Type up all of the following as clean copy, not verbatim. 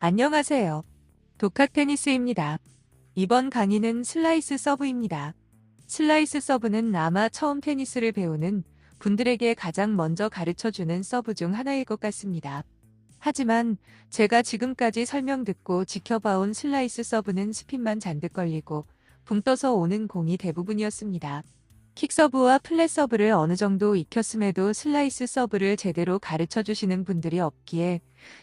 안녕하세요. 독학테니스입니다. 이번 강의는 슬라이스 서브입니다. 슬라이스 서브는 아마 처음 테니스를 배우는 분들에게 가장 먼저 가르쳐주는 서브 중 하나일 것 같습니다. 하지만 제가 지금까지 설명 듣고 지켜봐온 슬라이스 서브는 스핀만 잔뜩 걸리고 붕 떠서 오는 공이 대부분이었습니다. 킥서브와 플랫서브를 어느 정도 익혔음에도 슬라이스 서브를 제대로 가르쳐주시는 분들이 없기에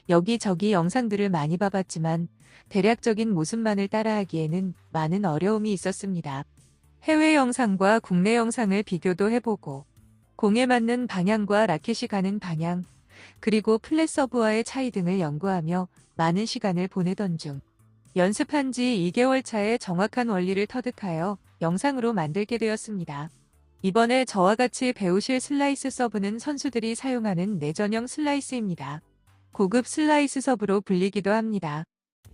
여기저기 영상들을 많이 봐봤지만 대략적인 모습만을 따라하기에는 많은 어려움이 있었습니다. 해외 영상과 국내 영상을 비교도 해보고 공에 맞는 방향과 라켓이 가는 방향, 그리고 플랫서브와의 차이 등을 연구하며 많은 시간을 보내던 중 연습한 지 2개월 차에 정확한 원리를 터득하여 영상으로 만들게 되었습니다. 이번에 저와 같이 배우실 슬라이스 서브는 선수들이 사용하는 내전형 슬라이스입니다. 고급 슬라이스 서브로 불리기도 합니다.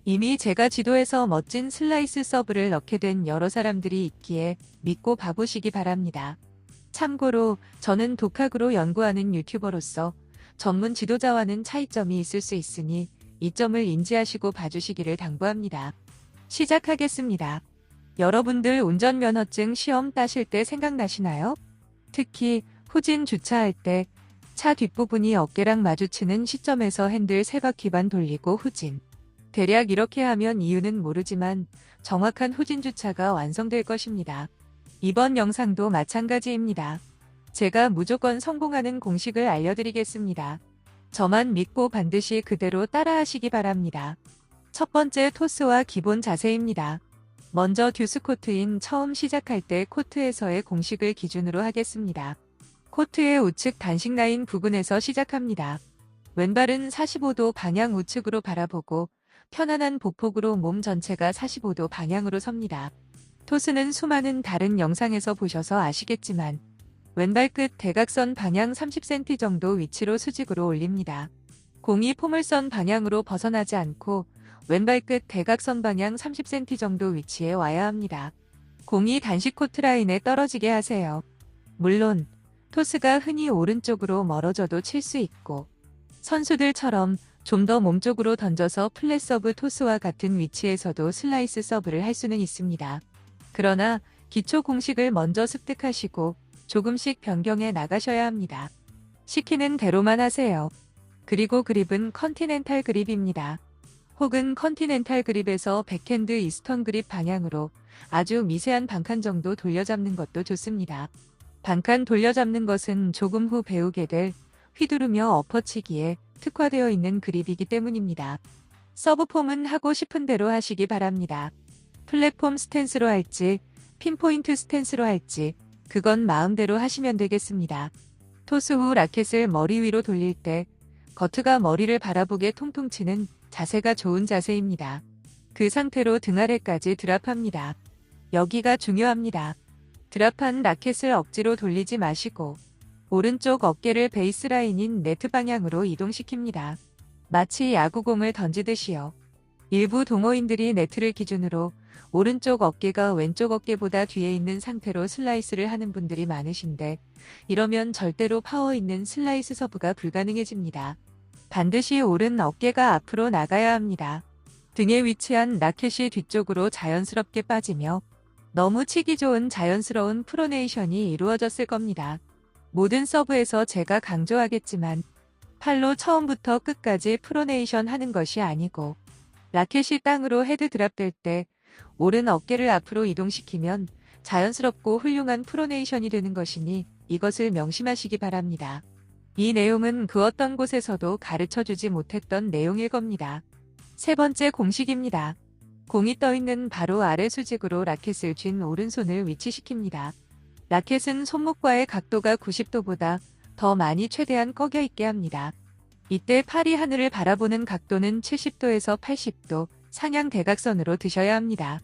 이미 제가 지도에서 멋진 슬라이스 서브를 넣게 된 여러 사람들이 있기에 믿고 봐보시기 바랍니다. 참고로 저는 독학으로 연구하는 유튜버로서 전문 지도자와는 차이점이 있을 수 있으니 이 점을 인지하시고 봐주시기를 당부합니다. 시작하겠습니다. 여러분들 운전면허증 시험 따실 때 생각나시나요? 특히 후진 주차할 때 차 뒷부분이 어깨랑 마주치는 시점에서 핸들 3바퀴만 돌리고 후진. 대략 이렇게 하면 이유는 모르지만 정확한 후진 주차가 완성될 것입니다. 이번 영상도 마찬가지입니다. 제가 무조건 성공하는 공식을 알려드리겠습니다. 저만 믿고 반드시 그대로 따라하시기 바랍니다. 첫 번째 토스와 기본 자세입니다. 먼저 듀스 코트인 처음 시작할 때 코트에서의 공식을 기준으로 하겠습니다. 코트의 우측 단식 라인 부근에서 시작합니다. 왼발은 45도 방향 우측으로 바라보고 편안한 보폭으로 몸 전체가 45도 방향으로 섭니다. 토스는 수많은 다른 영상에서 보셔서 아시겠지만 왼발 끝 대각선 방향 30cm 정도 위치로 수직으로 올립니다. 공이 포물선 방향으로 벗어나지 않고 왼발 끝 대각선 방향 30cm 정도 위치에 와야 합니다. 공이 단식 코트 라인에 떨어지게 하세요. 물론 토스가 흔히 오른쪽으로 멀어져도 칠 수 있고 선수들처럼 좀 더 몸쪽으로 던져서 플랫서브 토스와 같은 위치에서도 슬라이스 서브를 할 수는 있습니다. 그러나 기초 공식을 먼저 습득하시고 조금씩 변경해 나가셔야 합니다. 시키는 대로만 하세요. 그리고 그립은 컨티넨탈 그립입니다. 혹은 컨티넨탈 그립에서 백핸드 이스턴 그립 방향으로 아주 미세한 반칸 정도 돌려잡는 것도 좋습니다. 반칸 돌려잡는 것은 조금 후 배우게 될 휘두르며 엎어치기에 특화되어 있는 그립이기 때문입니다. 서브폼은 하고 싶은 대로 하시기 바랍니다. 플랫폼 스탠스로 할지 핀포인트 스탠스로 할지 그건 마음대로 하시면 되겠습니다. 토스 후 라켓을 머리 위로 돌릴 때 거트가 머리를 바라보게 통통 치는 자세가 좋은 자세입니다. 그 상태로 등 아래까지 드랍합니다. 여기가 중요합니다. 드랍한 라켓을 억지로 돌리지 마시고 오른쪽 어깨를 베이스라인인 네트 방향으로 이동시킵니다. 마치 야구공을 던지듯이요. 일부 동호인들이 네트를 기준으로 오른쪽 어깨가 왼쪽 어깨보다 뒤에 있는 상태로 슬라이스를 하는 분들이 많으신데 이러면 절대로 파워 있는 슬라이스 서브가 불가능해집니다. 반드시 오른 어깨가 앞으로 나가야 합니다. 등에 위치한 라켓이 뒤쪽으로 자연스럽게 빠지며 너무 치기 좋은 자연스러운 프로네이션이 이루어졌을 겁니다. 모든 서브에서 제가 강조하겠지만 팔로 처음부터 끝까지 프로네이션 하는 것이 아니고 라켓이 땅으로 헤드 드랍될 때 오른 어깨를 앞으로 이동시키면 자연스럽고 훌륭한 프로네이션이 되는 것이니 이것을 명심하시기 바랍니다. 이 내용은 그 어떤 곳에서도 가르쳐주지 못했던 내용일 겁니다. 세 번째 공식입니다. 공이 떠있는 바로 아래 수직으로 라켓을 쥔 오른손을 위치시킵니다. 라켓은 손목과의 각도가 90도보다 더 많이 최대한 꺼겨 있게 합니다. 이때 팔이 하늘을 바라보는 각도는 70도에서 80도 상향 대각선으로 드셔야 합니다.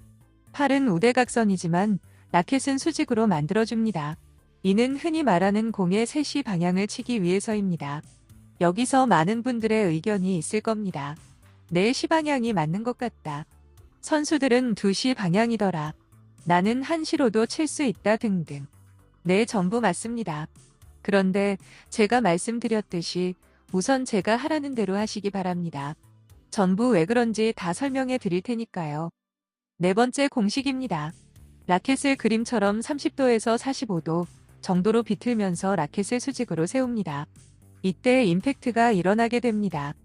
팔은 우대각선이지만 라켓은 수직으로 만들어줍니다. 이는 흔히 말하는 공의 3시 방향을 치기 위해서입니다. 여기서 많은 분들의 의견이 있을 겁니다. 내 시방향이 맞는 것 같다. 선수들은 2시 방향이더라. 나는 1시로도 칠 수 있다 등등. 네, 전부 맞습니다. 그런데 제가 말씀드렸듯이 우선 제가 하라는 대로 하시기 바랍니다. 전부 왜 그런지 다 설명해 드릴 테니까요. 네 번째 공식입니다. 라켓을 그림처럼 30도에서 45도 정도로 비틀면서 라켓을 수직으로 세웁니다. 이때 임팩트가 일어나게 됩니다.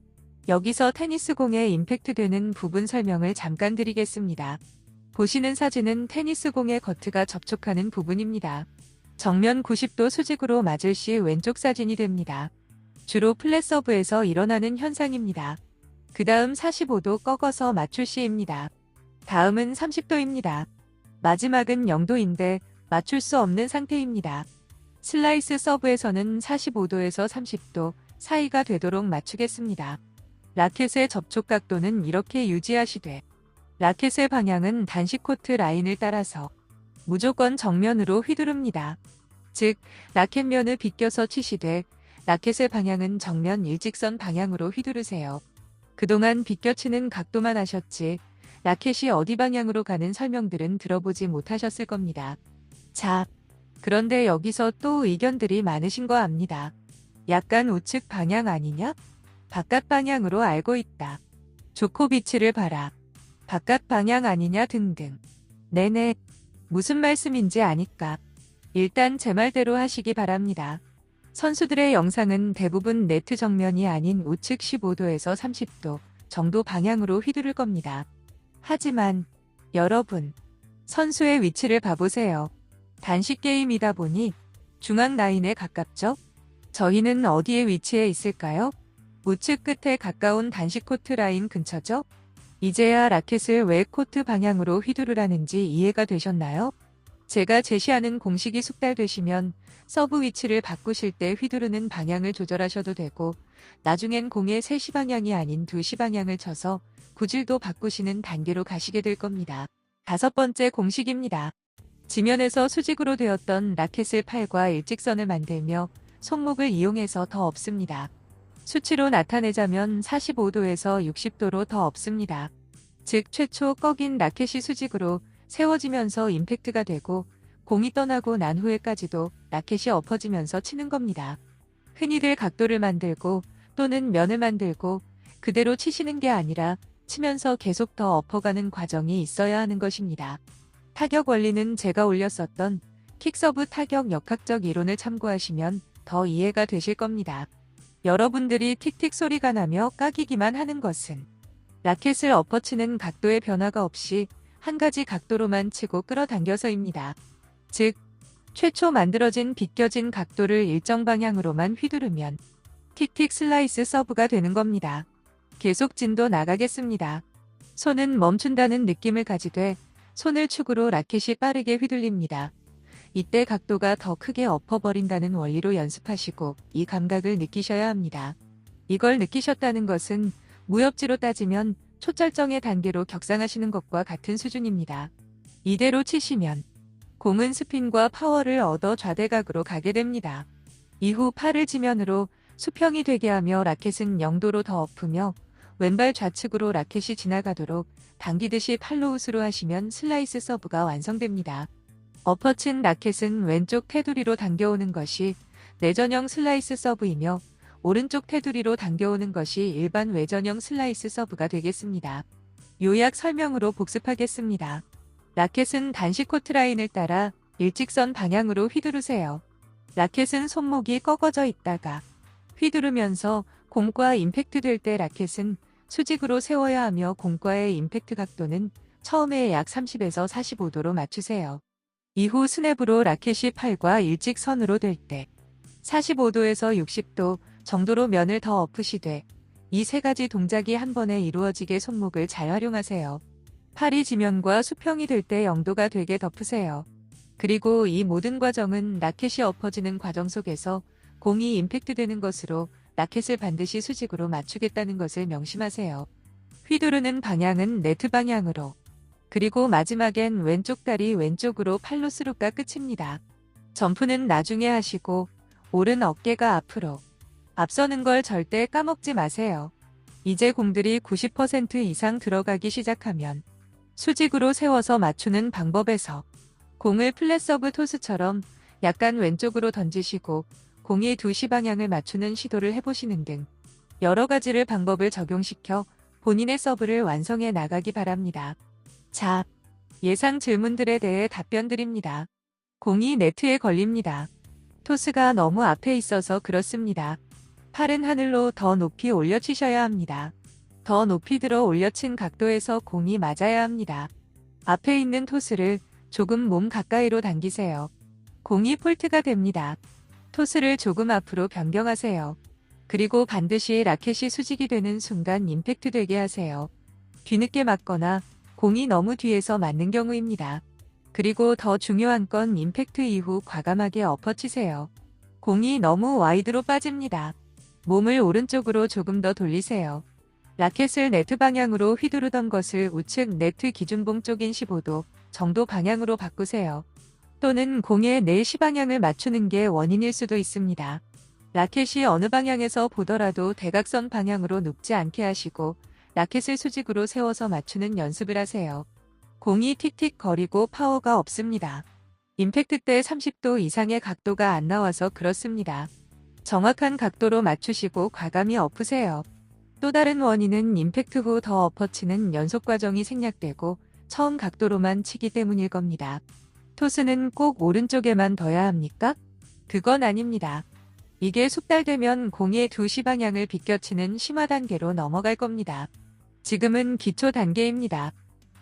여기서 테니스공에 임팩트 되는 부분 설명을 잠깐 드리겠습니다. 보시는 사진은 테니스공의 거트가 접촉하는 부분입니다. 정면 90도 수직으로 맞을 시 왼쪽 사진이 됩니다. 주로 플랫 서브에서 일어나는 현상입니다. 그 다음 45도 꺾어서 맞출 시입니다. 다음은 30도입니다. 마지막은 0도인데 맞출 수 없는 상태입니다. 슬라이스 서브에서는 45도에서 30도 사이가 되도록 맞추겠습니다. 라켓의 접촉 각도는 이렇게 유지하시되 라켓의 방향은 단식 코트 라인을 따라서 무조건 정면으로 휘두릅니다. 즉, 라켓면을 비껴서 치시되 라켓의 방향은 정면 일직선 방향으로 휘두르세요. 그동안 비껴치는 각도만 하셨지 라켓이 어디 방향으로 가는 설명들은 들어보지 못하셨을 겁니다. 자, 그런데 여기서 또 의견들이 많으신 거 압니다. 약간 우측 방향 아니냐? 바깥 방향으로 알고 있다. 조코비치를 봐라. 바깥 방향 아니냐 등등. 네네. 무슨 말씀인지 아니까. 일단 제 말대로 하시기 바랍니다. 선수들의 영상은 대부분 네트 정면이 아닌 우측 15도에서 30도 정도 방향으로 휘두를 겁니다. 하지만 여러분, 선수의 위치를 봐보세요. 단식 게임이다 보니 중앙 라인에 가깝죠? 저희는 어디에 위치해 있을까요? 우측 끝에 가까운 단식 코트 라인 근처죠? 이제야 라켓을 왜 코트 방향으로 휘두르라는지 이해가 되셨나요? 제가 제시하는 공식이 숙달되시면 서브 위치를 바꾸실 때 휘두르는 방향을 조절하셔도 되고 나중엔 공의 3시 방향이 아닌 2시 방향을 쳐서 구질도 바꾸시는 단계로 가시게 될 겁니다. 다섯 번째 공식입니다. 지면에서 수직으로 되었던 라켓을 팔과 일직선을 만들며 손목을 이용해서 더 엎습니다. 수치로 나타내자면 45도에서 60도로 더 엎습니다. 즉 최초 꺾인 라켓이 수직으로 세워지면서 임팩트가 되고 공이 떠나고 난 후에까지도 라켓이 엎어지면서 치는 겁니다. 흔히들 각도를 만들고 또는 면을 만들고 그대로 치시는 게 아니라 치면서 계속 더 엎어가는 과정이 있어야 하는 것입니다. 타격 원리는 제가 올렸었던 킥서브 타격 역학적 이론을 참고하시면 더 이해가 되실 겁니다. 여러분들이 틱틱 소리가 나며 까기기만 하는 것은 라켓을 엎어치는 각도의 변화가 없이 한 가지 각도로만 치고 끌어당겨서입니다. 즉, 최초 만들어진 비껴진 각도를 일정 방향으로만 휘두르면 틱틱 슬라이스 서브가 되는 겁니다. 계속 진도 나가겠습니다. 손은 멈춘다는 느낌을 가지되 손을 축으로 라켓이 빠르게 휘둘립니다. 이때 각도가 더 크게 엎어버린다는 원리로 연습하시고 이 감각을 느끼셔야 합니다. 이걸 느끼셨다는 것은 무협지로 따지면 초절정의 단계로 격상하시는 것과 같은 수준입니다. 이대로 치시면 공은 스핀과 파워를 얻어 좌대각으로 가게 됩니다. 이후 팔을 지면으로 수평이 되게 하며 라켓은 0도로 더 엎으며 왼발 좌측으로 라켓이 지나가도록 당기듯이 팔로 우스로 하시면 슬라이스 서브가 완성됩니다. 엎어친 라켓은 왼쪽 테두리로 당겨오는 것이 내전형 슬라이스 서브이며 오른쪽 테두리로 당겨오는 것이 일반 외전형 슬라이스 서브가 되겠습니다. 요약 설명으로 복습하겠습니다. 라켓은 단식 코트 라인을 따라 일직선 방향으로 휘두르세요. 라켓은 손목이 꺾어져 있다가 휘두르면서 공과 임팩트 될 때 라켓은 수직으로 세워야 하며 공과의 임팩트 각도는 처음에 약 30에서 45도로 맞추세요. 이후 스냅으로 라켓이 팔과 일직선으로 될 때 45도에서 60도 정도로 면을 더 엎으시되 이 세 가지 동작이 한 번에 이루어지게 손목을 잘 활용하세요. 팔이 지면과 수평이 될 때 0도가 되게 덮으세요. 그리고 이 모든 과정은 라켓이 엎어지는 과정 속에서 공이 임팩트 되는 것으로 라켓을 반드시 수직으로 맞추겠다는 것을 명심하세요. 휘두르는 방향은 네트 방향으로, 그리고 마지막엔 왼쪽 다리 왼쪽으로 팔로 스루가 끝입니다. 점프는 나중에 하시고 오른 어깨가 앞으로 앞서는 걸 절대 까먹지 마세요. 이제 공들이 90% 이상 들어가기 시작하면 수직으로 세워서 맞추는 방법에서 공을 플랫 서브 토스처럼 약간 왼쪽으로 던지시고 공이 2시 방향을 맞추는 시도를 해보시는 등 여러 가지를 방법을 적용시켜 본인의 서브를 완성해 나가기 바랍니다. 자, 예상 질문들에 대해 답변 드립니다. 공이 네트에 걸립니다. 토스가 너무 앞에 있어서 그렇습니다. 팔은 하늘로 더 높이 올려치셔야 합니다. 더 높이 들어 올려친 각도에서 공이 맞아야 합니다. 앞에 있는 토스를 조금 몸 가까이로 당기세요. 공이 폴트가 됩니다. 토스를 조금 앞으로 변경하세요. 그리고 반드시 라켓이 수직이 되는 순간 임팩트 되게 하세요. 뒤늦게 맞거나 공이 너무 뒤에서 맞는 경우입니다. 그리고 더 중요한 건 임팩트 이후 과감하게 엎어치세요. 공이 너무 와이드로 빠집니다. 몸을 오른쪽으로 조금 더 돌리세요. 라켓을 네트 방향으로 휘두르던 것을 우측 네트 기준봉 쪽인 15도 정도 방향으로 바꾸세요. 또는 공의 내시 방향을 맞추는 게 원인일 수도 있습니다. 라켓이 어느 방향에서 보더라도 대각선 방향으로 눕지 않게 하시고 라켓을 수직으로 세워서 맞추는 연습을 하세요. 공이 틱틱 거리고 파워가 없습니다. 임팩트 때 30도 이상의 각도가 안 나와서 그렇습니다. 정확한 각도로 맞추시고 과감히 엎으세요. 또 다른 원인은 임팩트 후 더 엎어치는 연속 과정이 생략되고 처음 각도로만 치기 때문일 겁니다. 토스는 꼭 오른쪽에만 둬야 합니까? 그건 아닙니다. 이게 숙달되면 공의 2시 방향을 비껴치는 심화 단계로 넘어갈 겁니다. 지금은 기초 단계입니다.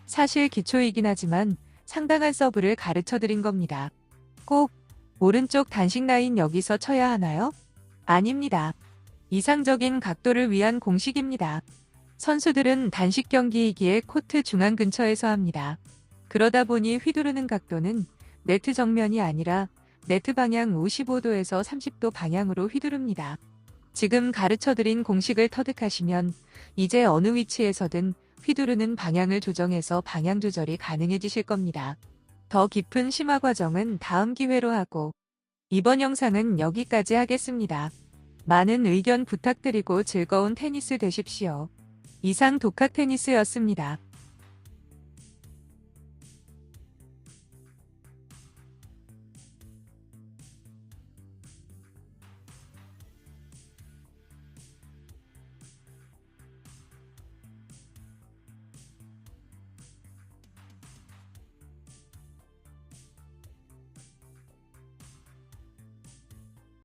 사실 기초이긴 하지만 상당한 서브를 가르쳐 드린 겁니다. 꼭 오른쪽 단식 라인 여기서 쳐야 하나요? 아닙니다. 이상적인 각도를 위한 공식입니다. 선수들은 단식 경기이기에 코트 중앙 근처에서 합니다. 그러다 보니 휘두르는 각도는 네트 정면이 아니라 네트 방향 55도에서 30도 방향으로 휘두릅니다. 지금 가르쳐드린 공식을 터득하시면 이제 어느 위치에서든 휘두르는 방향을 조정해서 방향 조절이 가능해지실 겁니다. 더 깊은 심화 과정은 다음 기회로 하고 이번 영상은 여기까지 하겠습니다. 많은 의견 부탁드리고 즐거운 테니스 되십시오. 이상 독학 테니스였습니다.